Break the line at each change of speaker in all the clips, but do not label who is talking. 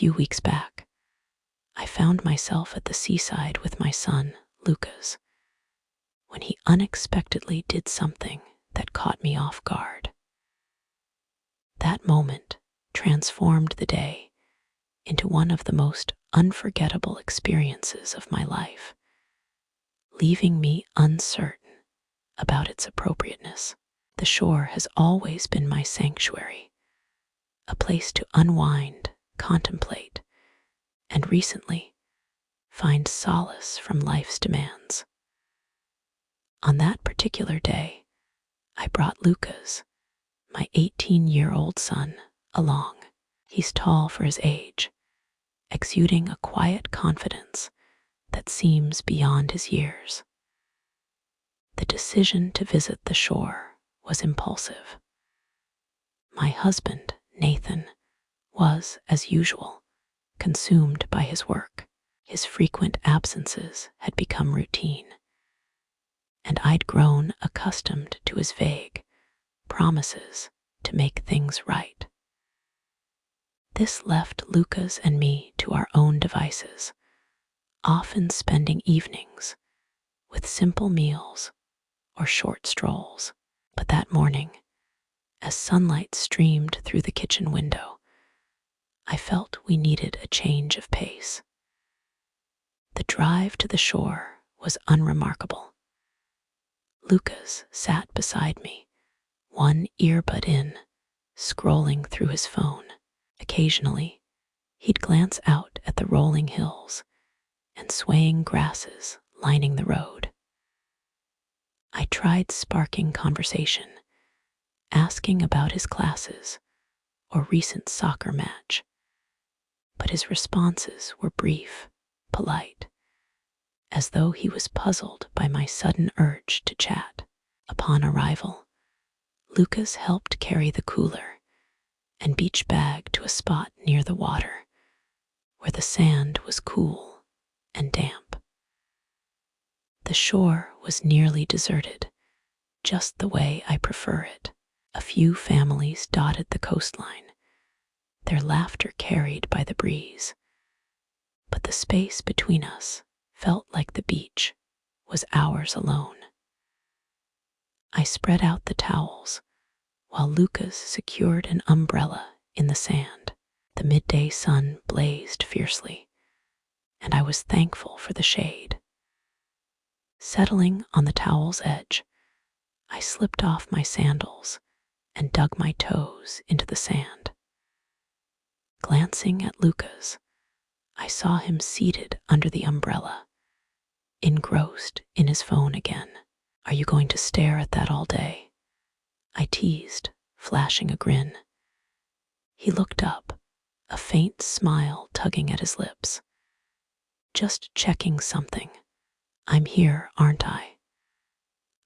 few weeks back, I found myself at the seaside with my son, Lucas, when he unexpectedly did something that caught me off guard. That moment transformed the day into one of the most unforgettable experiences of my life, leaving me uncertain about its appropriateness. The shore has always been my sanctuary, a place to unwind, contemplate, and recently find solace from life's demands. On that particular day, I brought Lucas, my 18-year-old son, along. He's tall for his age, exuding a quiet confidence that seems beyond his years. The decision to visit the shore was impulsive. My husband, Nathan, was, as usual, consumed by his work. His frequent absences had become routine, and I'd grown accustomed to his vague promises to make things right. This left Lucas and me to our own devices, often spending evenings with simple meals or short strolls. But that morning, as sunlight streamed through the kitchen window, I felt we needed a change of pace. The drive to the shore was unremarkable. Lucas sat beside me, one earbud in, scrolling through his phone. Occasionally, he'd glance out at the rolling hills and swaying grasses lining the road. I tried sparking conversation, asking about his classes or recent soccer match, but his responses were brief, polite, as though he was puzzled by my sudden urge to chat. Upon arrival, Lucas helped carry the cooler and beach bag to a spot near the water, where the sand was cool and damp. The shore was nearly deserted, just the way I prefer it. A few families dotted the coastline, their laughter carried by the breeze. But the space between us felt like the beach was ours alone. I spread out the towels while Lucas secured an umbrella in the sand. The midday sun blazed fiercely, and I was thankful for the shade. Settling on the towel's edge, I slipped off my sandals and dug my toes into the sand. Glancing at Lucas, I saw him seated under the umbrella, engrossed in his phone again. "Are you going to stare at that all day?" I teased, flashing a grin. He looked up, a faint smile tugging at his lips. "Just checking something. I'm here, aren't I?"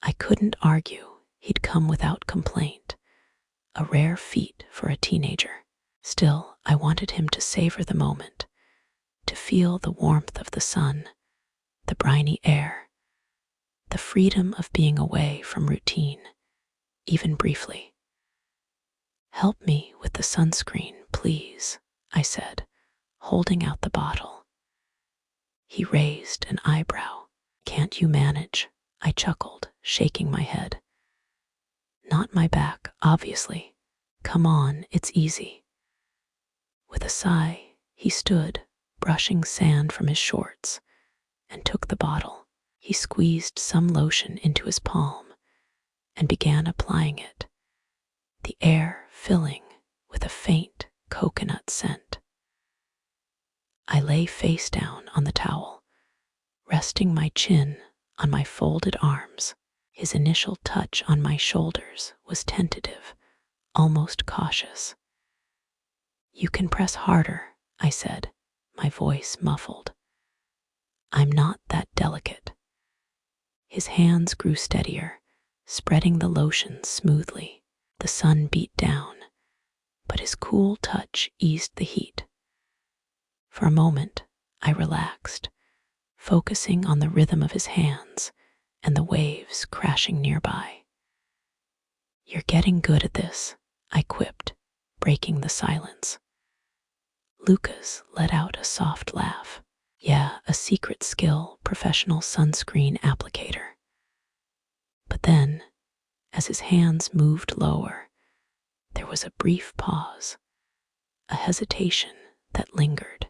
I couldn't argue. He'd come without complaint, a rare feat for a teenager. Still, I wanted him to savor the moment, to feel the warmth of the sun, the briny air, the freedom of being away from routine, even briefly. "Help me with the sunscreen, please," I said, holding out the bottle. He raised an eyebrow. "Can't you manage?" I chuckled, shaking my head. "Not my back, obviously. Come on, it's easy." With a sigh, he stood, brushing sand from his shorts, and took the bottle. He squeezed some lotion into his palm and began applying it, the air filling with a faint coconut scent. I lay face down on the towel, resting my chin on my folded arms. His initial touch on my shoulders was tentative, almost cautious. "You can press harder," I said, my voice muffled. "I'm not that delicate." His hands grew steadier, spreading the lotion smoothly. The sun beat down, but his cool touch eased the heat. For a moment, I relaxed, focusing on the rhythm of his hands and the waves crashing nearby. "You're getting good at this," I quipped, breaking the silence. Lucas let out a soft laugh. Yeah, a secret skill, professional sunscreen applicator. But then, as his hands moved lower, there was a brief pause, a hesitation that lingered.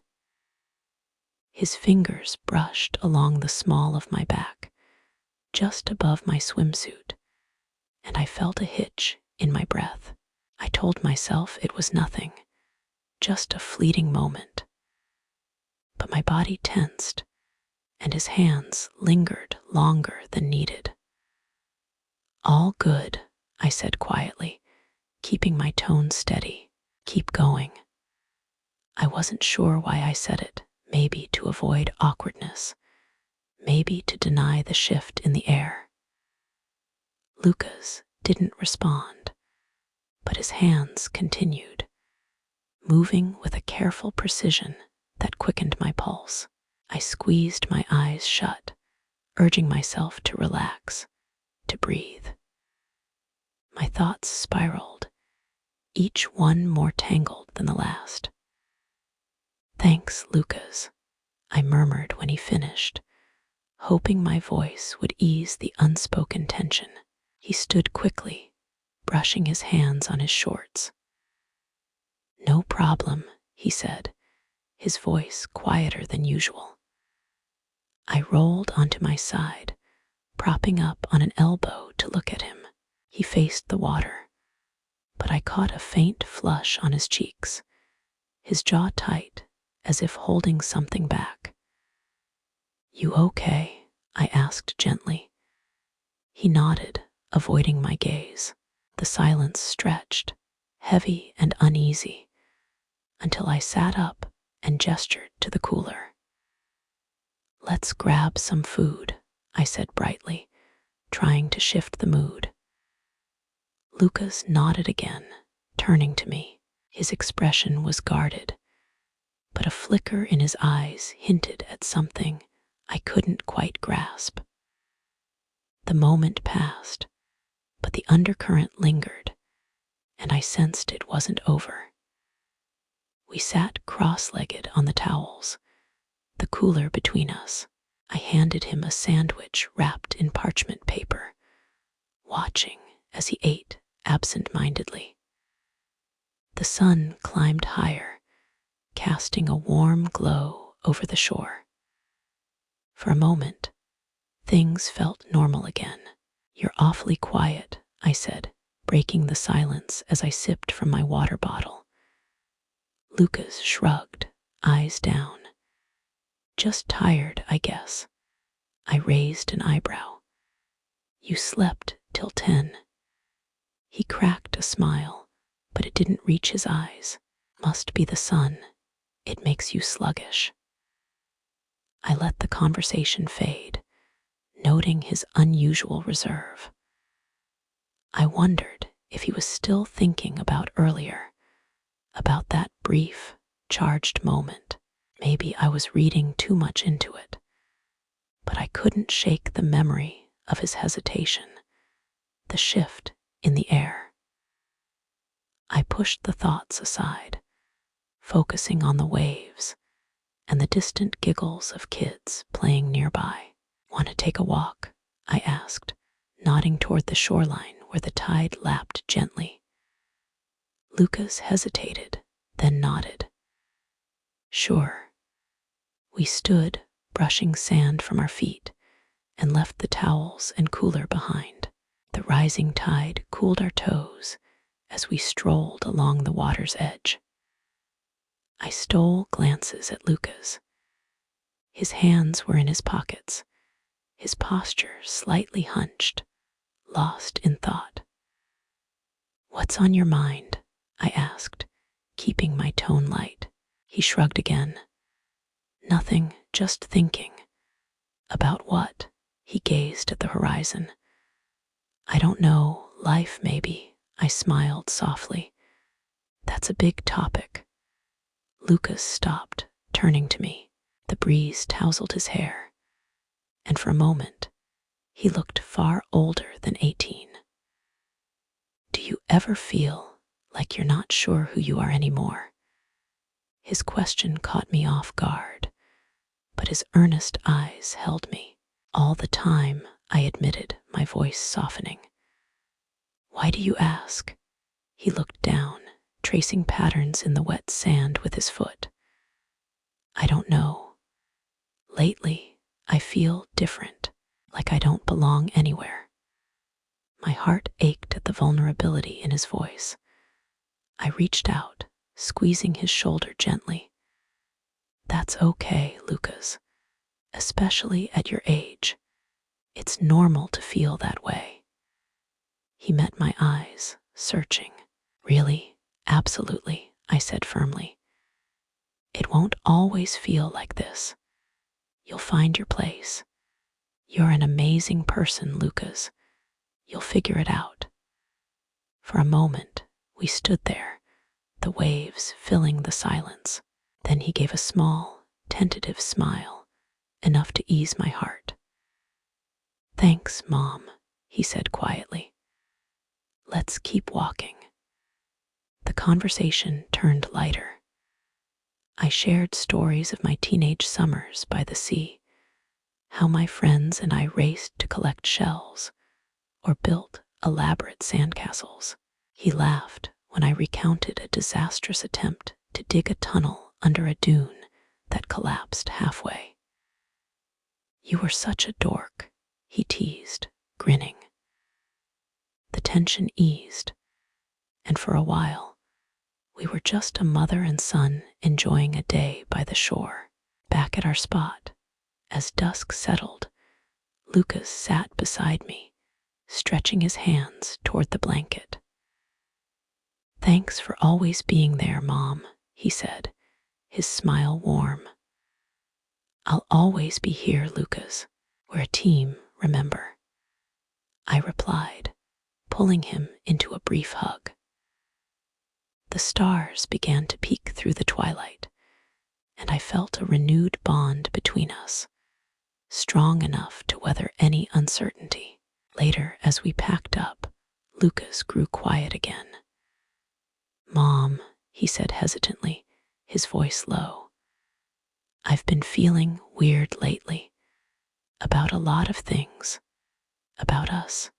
His fingers brushed along the small of my back, just above my swimsuit, and I felt a hitch in my breath. I told myself it was nothing, just a fleeting moment. But my body tensed, and his hands lingered longer than needed. All good, I said quietly, keeping my tone steady. Keep going. I wasn't sure why I said it, maybe to avoid awkwardness, maybe to deny the shift in the air. Lucas didn't respond, but his hands continued, moving with a careful precision that quickened my pulse. I squeezed my eyes shut, urging myself to relax, to breathe. My thoughts spiraled, each one more tangled than the last. Thanks, Lucas, I murmured when he finished, hoping my voice would ease the unspoken tension. He stood quickly, brushing his hands on his shorts. No problem, he said, his voice quieter than usual. I rolled onto my side, propping up on an elbow to look at him. He faced the water, but I caught a faint flush on his cheeks, his jaw tight, as if holding something back. You okay? I asked gently. He nodded, avoiding my gaze. The silence stretched, heavy and uneasy, until I sat up and gestured to the cooler. Let's grab some food, I said brightly, trying to shift the mood. Lucas nodded again, turning to me. His expression was guarded, but a flicker in his eyes hinted at something I couldn't quite grasp. The moment passed, but the undercurrent lingered, and I sensed it wasn't over. We sat cross-legged on the towels, the cooler between us. I handed him a sandwich wrapped in parchment paper, watching as he ate absent-mindedly. The sun climbed higher, casting a warm glow over the shore. For a moment, things felt normal again. You're awfully quiet, I said, breaking the silence as I sipped from my water bottle. Lucas shrugged, eyes down. Just tired, I guess. I raised an eyebrow. You slept till 10. He cracked a smile, but it didn't reach his eyes. Must be the sun. It makes you sluggish. I let the conversation fade, noting his unusual reserve. I wondered if he was still thinking about earlier, about that brief, charged moment. Maybe I was reading too much into it, but I couldn't shake the memory of his hesitation, the shift in the air. I pushed the thoughts aside, focusing on the waves and the distant giggles of kids playing nearby. Want to take a walk? I asked, nodding toward the shoreline where the tide lapped gently. Lucas hesitated, then nodded. Sure. We stood, brushing sand from our feet, and left the towels and cooler behind. The rising tide cooled our toes as we strolled along the water's edge. I stole glances at Lucas. His hands were in his pockets, his posture slightly hunched, lost in thought. What's on your mind? I asked, keeping my tone light. He shrugged again. Nothing, just thinking. About what? He gazed at the horizon. I don't know, life maybe, I smiled softly. That's a big topic. Lucas stopped, turning to me. The breeze tousled his hair, and for a moment, he looked far older than 18. Do you ever feel like you're not sure who you are anymore? His question caught me off guard, but his earnest eyes held me. All the time, I admitted, my voice softening. Why do you ask? He looked down, tracing patterns in the wet sand with his foot. I don't know. Lately, I feel different, like I don't belong anywhere. My heart ached at the vulnerability in his voice. I reached out, squeezing his shoulder gently. That's okay, Lucas, especially at your age. It's normal to feel that way. He met my eyes, searching. Really? Absolutely, I said firmly. It won't always feel like this. You'll find your place. You're an amazing person, Lucas. You'll figure it out. For a moment, we stood there, the waves filling the silence. Then he gave a small, tentative smile, enough to ease my heart. Thanks, Mom, he said quietly. Let's keep walking. The conversation turned lighter. I shared stories of my teenage summers by the sea, how my friends and I raced to collect shells or built elaborate sandcastles. He laughed when I recounted a disastrous attempt to dig a tunnel under a dune that collapsed halfway. You were such a dork, he teased, grinning. The tension eased, and for a while, we were just a mother and son enjoying a day by the shore. Back at our spot, as dusk settled, Lucas sat beside me, stretching his hands toward the blanket. Thanks for always being there, Mom, he said, his smile warm. I'll always be here, Lucas. We're a team, remember? I replied, pulling him into a brief hug. The stars began to peek through the twilight, and I felt a renewed bond between us, strong enough to weather any uncertainty. Later, as we packed up, Lucas grew quiet again. Mom, he said hesitantly, his voice low. I've been feeling weird lately, about a lot of things, about us.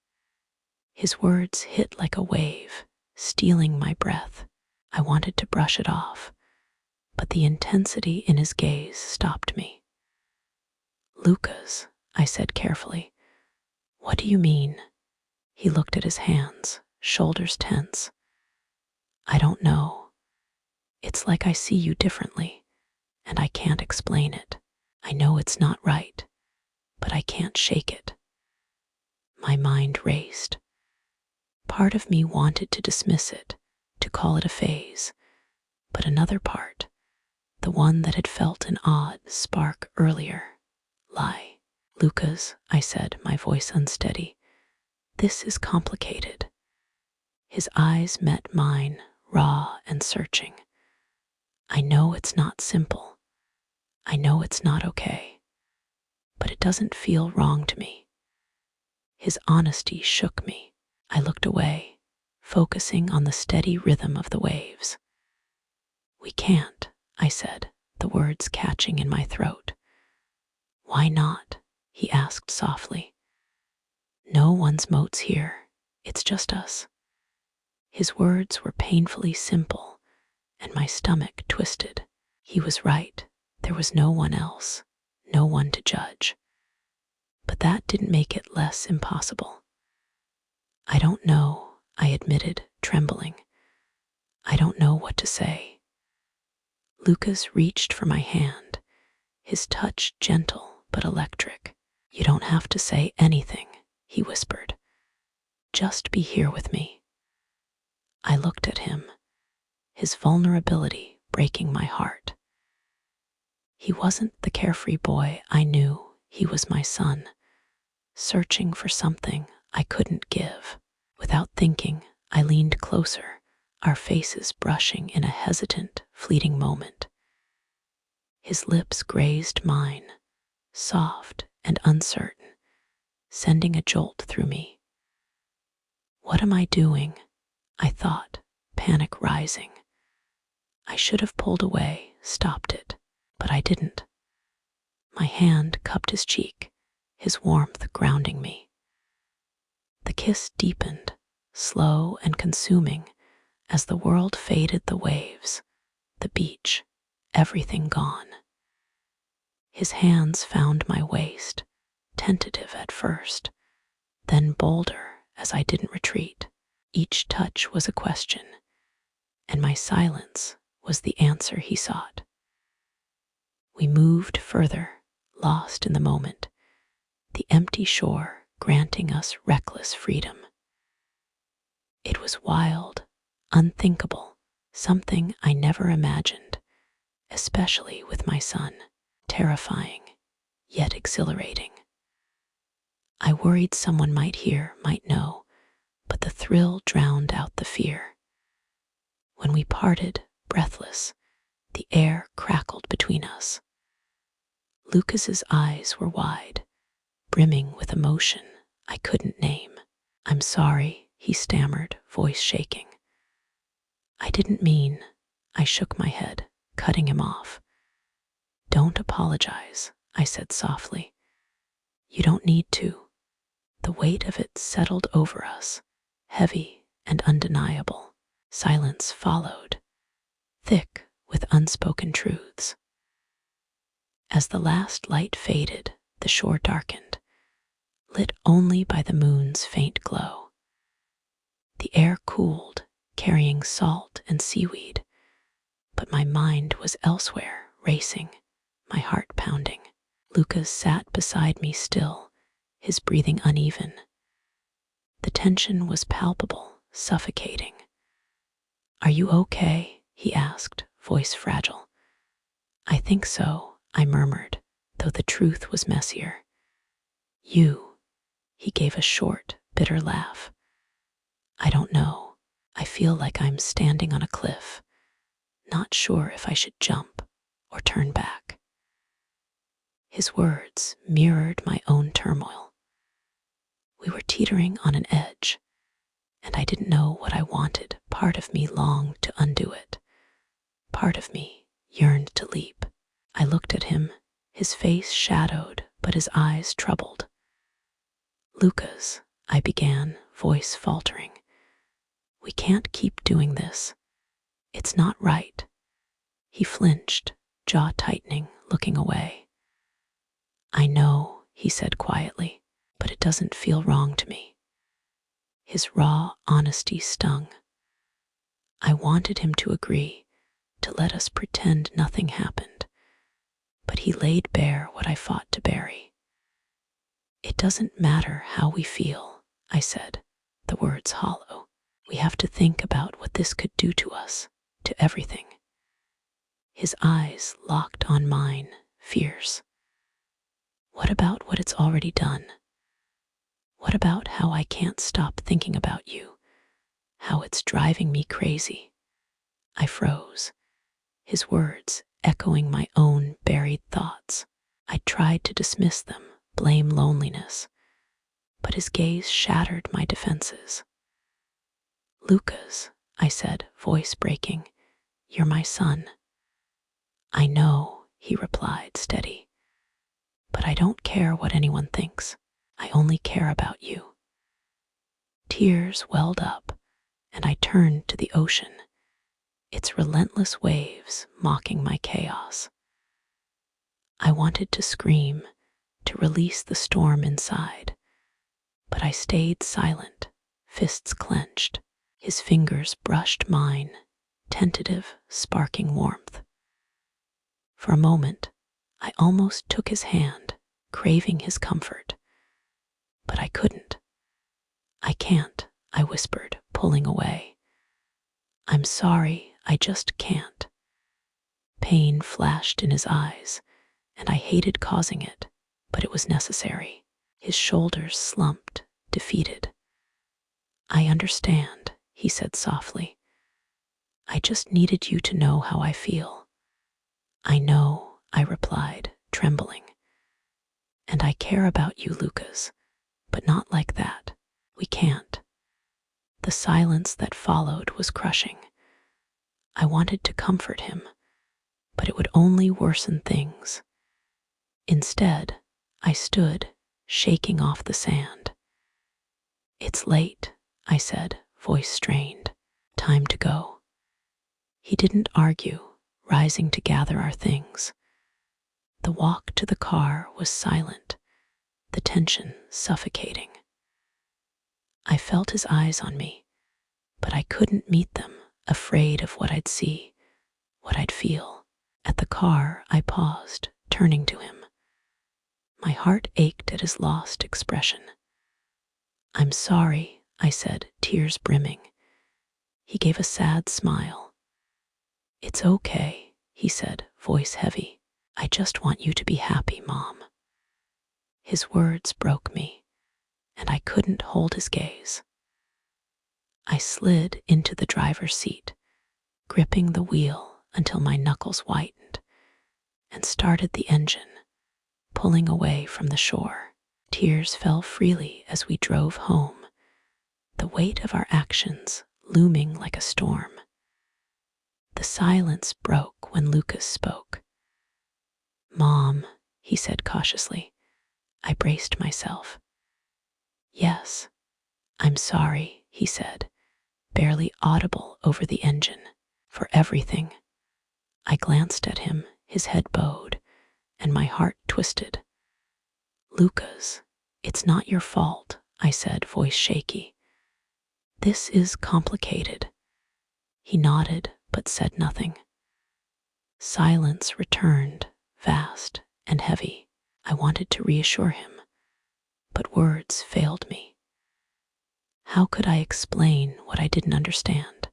His words hit like a wave, stealing my breath. I wanted to brush it off, but the intensity in his gaze stopped me. Lucas, I said carefully, what do you mean? He looked at his hands, shoulders tense. I don't know. It's like I see you differently, and I can't explain it. I know it's not right, but I can't shake it. My mind raced. Part of me wanted to dismiss it, to call it a phase, but another part, the one that had felt an odd spark earlier, lie. Lucas, I said, my voice unsteady, this is complicated. His eyes met mine, raw and searching. I know it's not simple. I know it's not okay, but it doesn't feel wrong to me. His honesty shook me. I looked away, focusing on the steady rhythm of the waves. We can't, I said, the words catching in my throat. Why not? He asked softly. No one's moats here. It's just us. His words were painfully simple, and my stomach twisted. He was right. There was no one else, no one to judge. But that didn't make it less impossible. I don't know, I admitted, trembling. I don't know what to say. Lucas reached for my hand, his touch gentle but electric. You don't have to say anything, he whispered. Just be here with me. I looked at him, his vulnerability breaking my heart. He wasn't the carefree boy I knew. He was my son, searching for something I couldn't give. Without thinking, I leaned closer, our faces brushing in a hesitant, fleeting moment. His lips grazed mine, soft and uncertain, sending a jolt through me. What am I doing? I thought, panic rising. I should have pulled away, stopped it, but I didn't. My hand cupped his cheek, his warmth grounding me. The kiss deepened, slow and consuming, as the world faded, the waves, the beach, everything gone. His hands found my waist, tentative at first, then bolder as I didn't retreat. Each touch was a question, and my silence was the answer he sought. We moved further, lost in the moment, the empty shore granting us reckless freedom. It was wild, unthinkable, something I never imagined, especially with my son, terrifying, yet exhilarating. I worried someone might hear, might know, but the thrill drowned out the fear. When we parted, breathless, the air crackled between us. Lucas's eyes were wide, brimming with emotion I couldn't name. "I'm sorry," he stammered, voice shaking. "I didn't mean," I shook my head, cutting him off. "Don't apologize," I said softly. "You don't need to." The weight of it settled over us, heavy and undeniable. Silence followed, thick with unspoken truths. As the last light faded, the shore darkened, lit only by the moon's faint glow. The air cooled, carrying salt and seaweed, but my mind was elsewhere, racing, my heart pounding. Lucas sat beside me still, his breathing uneven. The tension was palpable, suffocating. "Are you okay?" he asked, voice fragile. "I think so," I murmured, though the truth was messier. "You," he gave a short, bitter laugh. "I don't know. I feel like I'm standing on a cliff, not sure if I should jump or turn back." His words mirrored my own turmoil. We were teetering on an edge, and I didn't know what I wanted. Part of me longed to undo it. Part of me yearned to leap. I looked at him, his face shadowed, but his eyes troubled. "Lucas," I began, voice faltering, "we can't keep doing this. It's not right." He flinched, jaw tightening, looking away. "I know," he said quietly, "but it doesn't feel wrong to me." His raw honesty stung. I wanted him to agree, to let us pretend nothing happened, but he laid bare what I fought to bury. "It doesn't matter how we feel," I said, the words hollow. "We have to think about what this could do to us, to everything." His eyes locked on mine, fierce. "What about what it's already done? What about how I can't stop thinking about you, how it's driving me crazy?" I froze, his words echoing my own buried thoughts. I tried to dismiss them, blame loneliness, but his gaze shattered my defenses. "Lucas," I said, voice breaking, "you're my son." "I know," he replied, steady, "but I don't care what anyone thinks. I only care about you." Tears welled up, and I turned to the ocean, its relentless waves mocking my chaos. I wanted to scream, to release the storm inside, but I stayed silent, fists clenched. His fingers brushed mine, tentative, sparking warmth. For a moment, I almost took his hand, craving his comfort, but I couldn't. "I can't," I whispered, pulling away. "I'm sorry, I just can't." Pain flashed in his eyes, and I hated causing it, but it was necessary. His shoulders slumped, defeated. "I understand," he said softly. "I just needed you to know how I feel." "I know," I replied, trembling. "And I care about you, Lucas, but not like that. We can't." The silence that followed was crushing. I wanted to comfort him, but it would only worsen things. Instead, I stood, shaking off the sand. "It's late," I said, voice strained. "Time to go." He didn't argue, rising to gather our things. The walk to the car was silent, the tension suffocating. I felt his eyes on me, but I couldn't meet them, afraid of what I'd see, what I'd feel. At the car, I paused, turning to him. My heart ached at his lost expression. "I'm sorry," I said, tears brimming. He gave a sad smile. "It's okay," he said, voice heavy. "I just want you to be happy, Mom." His words broke me, and I couldn't hold his gaze. I slid into the driver's seat, gripping the wheel until my knuckles whitened, and started the engine, pulling away from the shore. Tears fell freely as we drove home, the weight of our actions looming like a storm. The silence broke when Lucas spoke. "Mom," he said cautiously. I braced myself. "Yes, I'm sorry," he said, barely audible over the engine. "For everything." I glanced at him, his head bowed, and my heart twisted. "Lucas, it's not your fault," I said, voice shaky. "This is complicated." He nodded, but said nothing. Silence returned, vast and heavy. I wanted to reassure him, but words failed me. How could I explain what I didn't understand?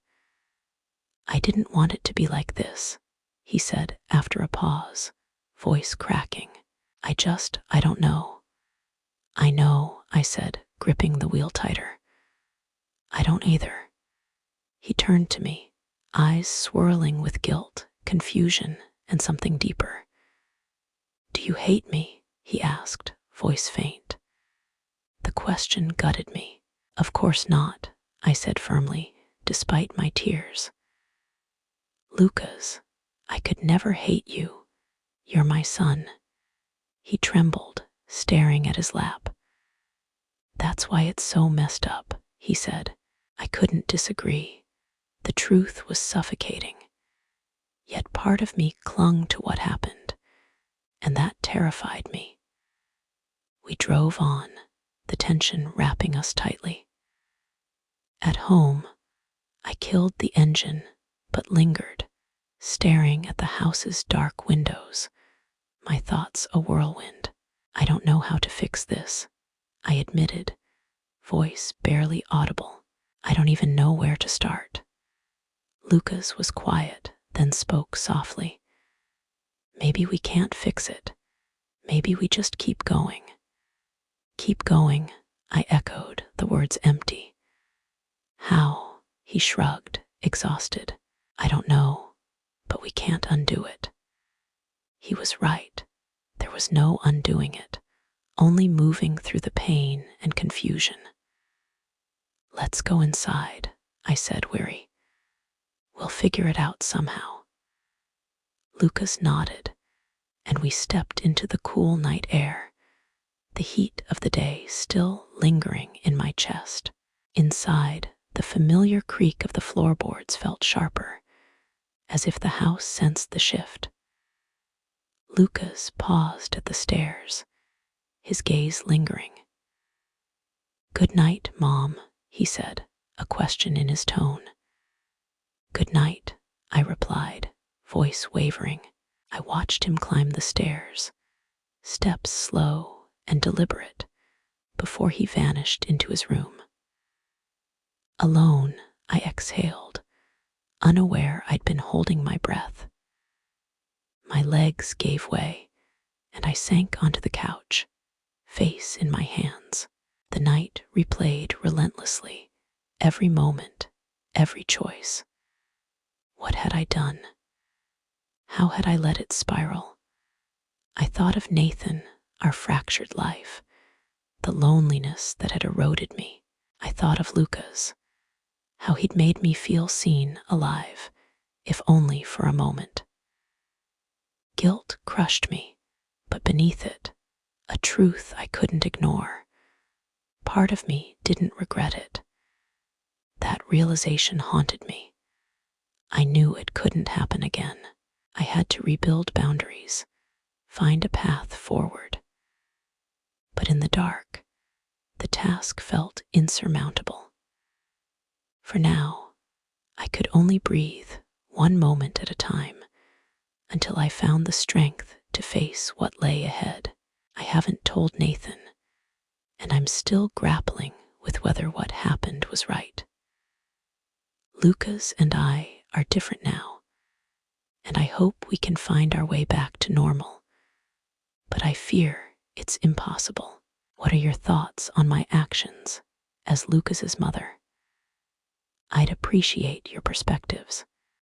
"I didn't want it to be like this," he said after a pause, voice cracking. I don't know." "I know," I said, gripping the wheel tighter. "I don't either." He turned to me, eyes swirling with guilt, confusion, and something deeper. "Do you hate me?" he asked, voice faint. The question gutted me. "Of course not," I said firmly, despite my tears. "Lucas, I could never hate you. You're my son." He trembled, staring at his lap. "That's why it's so messed up," he said. I couldn't disagree. The truth was suffocating. Yet part of me clung to what happened, and that terrified me. We drove on, the tension wrapping us tightly. At home, I killed the engine, but lingered, staring at the house's dark windows, my thoughts a whirlwind. "I don't know how to fix this," I admitted, voice barely audible. "I don't even know where to start." Lucas was quiet, then spoke softly. "Maybe we can't fix it. Maybe we just keep going." "Keep going," I echoed, the words empty. "How?" He shrugged, exhausted. "I don't know, but we can't undo it." He was right. There was no undoing it, only moving through the pain and confusion. "Let's go inside," I said, weary. "We'll figure it out somehow." Lucas nodded, and we stepped into the cool night air, the heat of the day still lingering in my chest. Inside, the familiar creak of the floorboards felt sharper, as if the house sensed the shift. Lucas paused at the stairs, his gaze lingering. "Good night, Mom," he said, a question in his tone. "Good night," I replied, voice wavering. I watched him climb the stairs, steps slow and deliberate, before he vanished into his room. Alone, I exhaled, unaware I'd been holding my breath. My legs gave way, and I sank onto the couch, face in my hands. The night replayed relentlessly, every moment, every choice. What had I done? How had I let it spiral? I thought of Nathan, our fractured life, the loneliness that had eroded me. I thought of Lucas, how he'd made me feel seen, alive, if only for a moment. Guilt crushed me, but beneath it, a truth I couldn't ignore. Part of me didn't regret it. That realization haunted me. I knew it couldn't happen again. I had to rebuild boundaries, find a path forward. But in the dark, the task felt insurmountable. For now, I could only breathe one moment at a time until I found the strength to face what lay ahead. I haven't told Nathan, and I'm still grappling with whether what happened was right. Lucas and I are different now, and I hope we can find our way back to normal. But I fear it's impossible. What are your thoughts on my actions as Lucas's mother? I'd appreciate your perspectives.